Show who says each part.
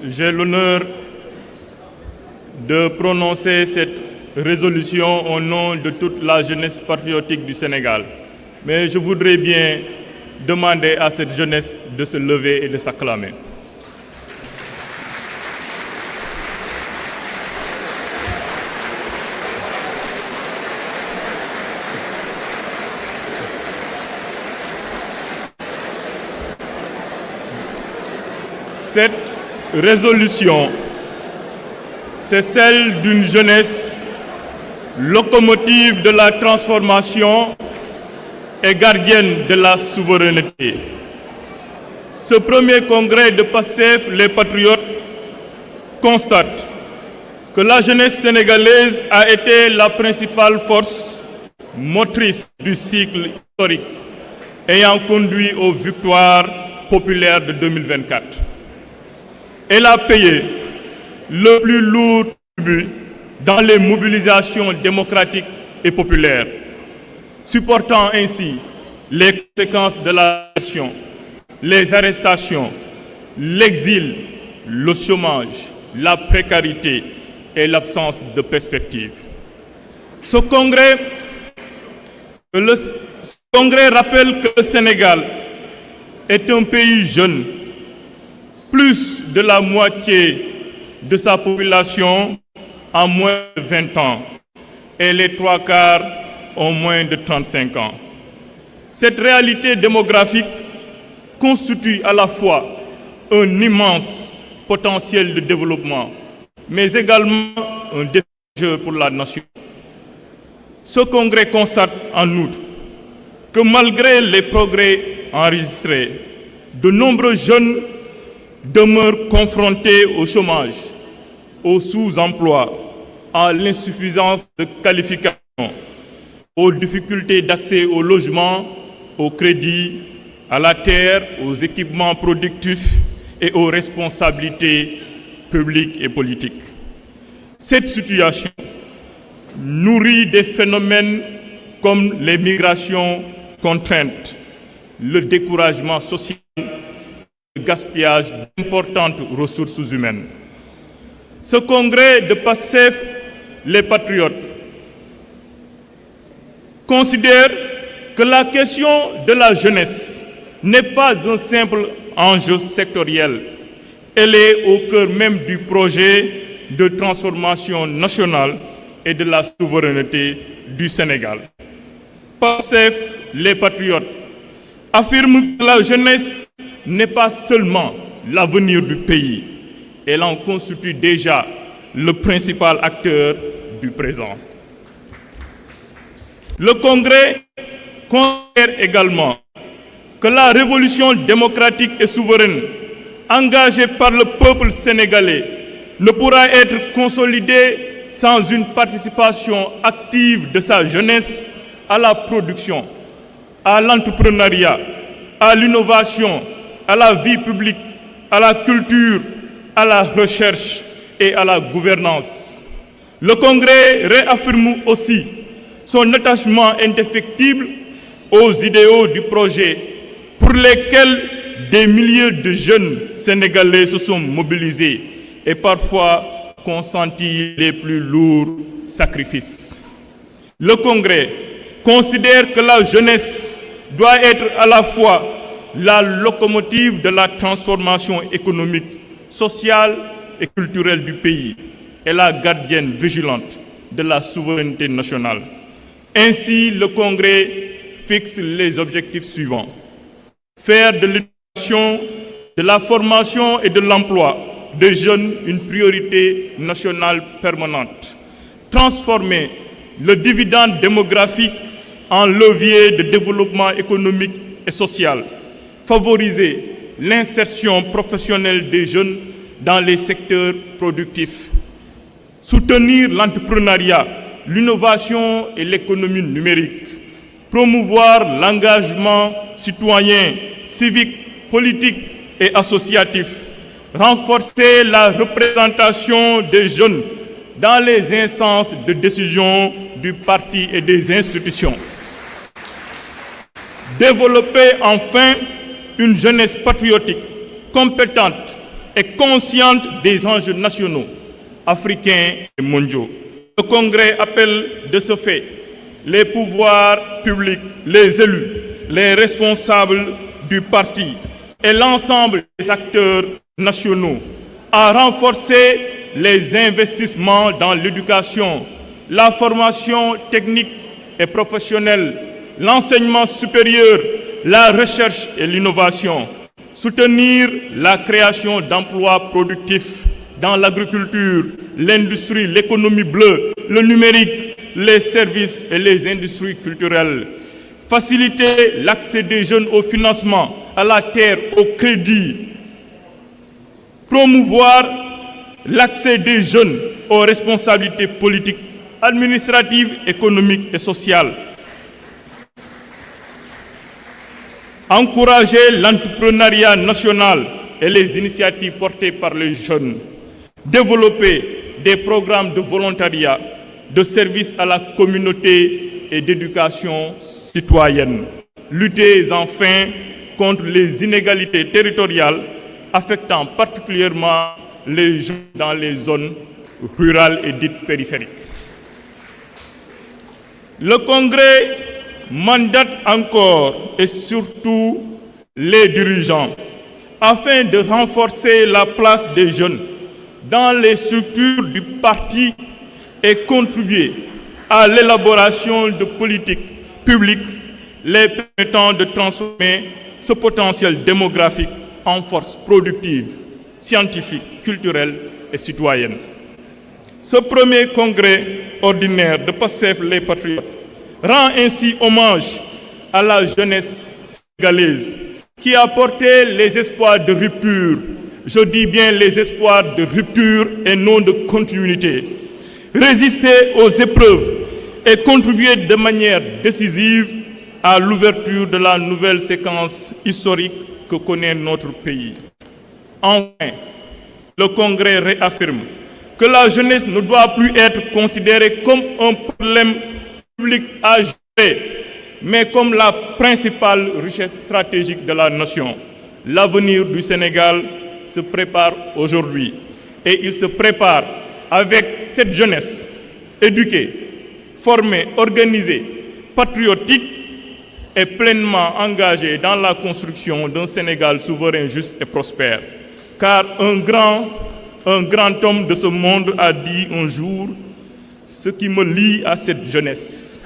Speaker 1: j'ai l'honneur de prononcer cette résolution au nom de toute la jeunesse patriotique du Sénégal. Mais je voudrais bien demander à cette jeunesse de se lever et de s'acclamer. Cette résolution, c'est celle d'une jeunesse locomotive de la transformation et gardienne de la souveraineté. Ce premier congrès de PASTEF, les Patriotes, constate que la jeunesse sénégalaise a été la principale force motrice du cycle historique ayant conduit aux victoires populaires de 2024. Elle a payé le plus lourd tribut dans les mobilisations démocratiques et populaires, supportant ainsi les conséquences de la pression, les arrestations, l'exil, le chômage, la précarité et l'absence de perspective. Ce congrès rappelle que le Sénégal est un pays jeune. Plus de la moitié de sa population a moins de 20 ans et les 3/4 ont moins de 35 ans. Cette réalité démographique constitue à la fois un immense potentiel de développement, mais également un défi pour la nation. Ce congrès constate en outre que malgré les progrès enregistrés, de nombreux jeunes demeurent confrontés au chômage, au sous-emploi, à l'insuffisance de qualification, aux difficultés d'accès au logement, au crédit, à la terre, aux équipements productifs et aux responsabilités publiques et politiques. Cette situation nourrit des phénomènes comme les migrations contraintes, le découragement social, le gaspillage d'importantes ressources humaines. Ce congrès de PASTEF, les Patriotes, considère que la question de la jeunesse n'est pas un simple enjeu sectoriel. Elle est au cœur même du projet de transformation nationale et de la souveraineté du Sénégal. PASTEF, les Patriotes, affirment que la jeunesse n'est pas seulement l'avenir du pays, elle en constitue déjà le principal acteur du présent. Le Congrès considère également que la révolution démocratique et souveraine engagée par le peuple sénégalais ne pourra être consolidée sans une participation active de sa jeunesse à la production, à l'entrepreneuriat, à l'innovation, à la vie publique, à la culture, à la recherche et à la gouvernance. Le Congrès réaffirme aussi son attachement indéfectible aux idéaux du projet pour lesquels des milliers de jeunes Sénégalais se sont mobilisés et parfois consenti les plus lourds sacrifices. Le Congrès considère que la jeunesse doit être à la fois la locomotive de la transformation économique, sociale et culturelle du pays et la gardienne vigilante de la souveraineté nationale. Ainsi, le Congrès fixe les objectifs suivants. Faire de l'éducation, de la formation et de l'emploi des jeunes une priorité nationale permanente. Transformer le dividende démographique en levier de développement économique et social. Favoriser l'insertion professionnelle des jeunes dans les secteurs productifs. Soutenir l'entrepreneuriat, l'innovation et l'économie numérique. Promouvoir l'engagement citoyen, civique, politique et associatif. Renforcer la représentation des jeunes dans les instances de décision du parti et des institutions. Développer enfin une jeunesse patriotique, compétente et consciente des enjeux nationaux, africains et mondiaux. Le Congrès appelle de ce fait les pouvoirs publics, les élus, les responsables du parti et l'ensemble des acteurs nationaux à renforcer les investissements dans l'éducation, la formation technique et professionnelle, l'enseignement supérieur, la recherche et l'innovation, soutenir la création d'emplois productifs dans l'agriculture, l'industrie, l'économie bleue, le numérique, les services et les industries culturelles, faciliter l'accès des jeunes au financement, à la terre, au crédit, promouvoir l'accès des jeunes aux responsabilités politiques, administratives, économiques et sociales, encourager l'entrepreneuriat national et les initiatives portées par les jeunes, développer des programmes de volontariat, de service à la communauté et d'éducation citoyenne, lutter enfin contre les inégalités territoriales affectant particulièrement les jeunes dans les zones rurales et dites périphériques. Le Congrès mandate encore et surtout les dirigeants afin de renforcer la place des jeunes dans les structures du parti et contribuer à l'élaboration de politiques publiques les permettant de transformer ce potentiel démographique en force productive, scientifique, culturelle et citoyenne. Ce premier congrès ordinaire de PASTEF les Patriotes rend ainsi hommage à la jeunesse sénégalaise qui a porté les espoirs de rupture, je dis bien les espoirs de rupture et non de continuité, résister aux épreuves et contribuer de manière décisive à l'ouverture de la nouvelle séquence historique que connaît notre pays. Enfin, le Congrès réaffirme que la jeunesse ne doit plus être considérée comme un problème public à gérer, mais comme la principale richesse stratégique de la nation. L'avenir du Sénégal se prépare aujourd'hui et il se prépare avec cette jeunesse éduquée, formée, organisée, patriotique et pleinement engagée dans la construction d'un Sénégal souverain, juste et prospère. Car un grand homme de ce monde a dit un jour: ce qui me lie à cette jeunesse,